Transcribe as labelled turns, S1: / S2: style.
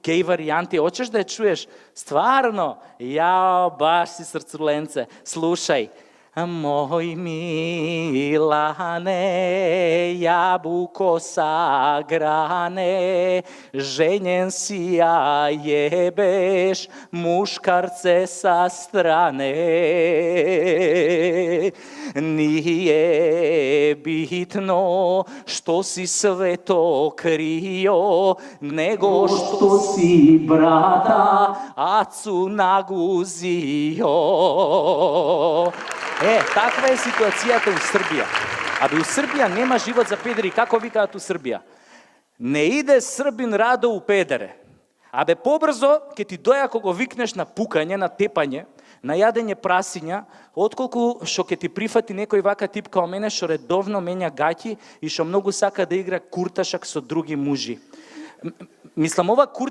S1: гей вариjanti, hoćeš da je čuješ? Stvarno? Jao, baš si srculence. Slušaj. Moj Milane, jabuko sa grane, ženjen si, a jebeš muškarce sa strane. Nije bitno što si sve to krio, nego što si brata acu naguzio. Takva je situacijata u Srbija. Abe u Srbija nema život za pederi. Kako vi kažete u Srbija? Ne ide Srbin rado u pedere. Abe pobrzo, ke ti doja kogo vikneš na pukanje, na tepanje, na jadenje prasinja, отколку што ќе ти прифати некој вака тип као мене што редовно менја гаќи и што многу сака да игра курташак со други мужи. Мислам, ова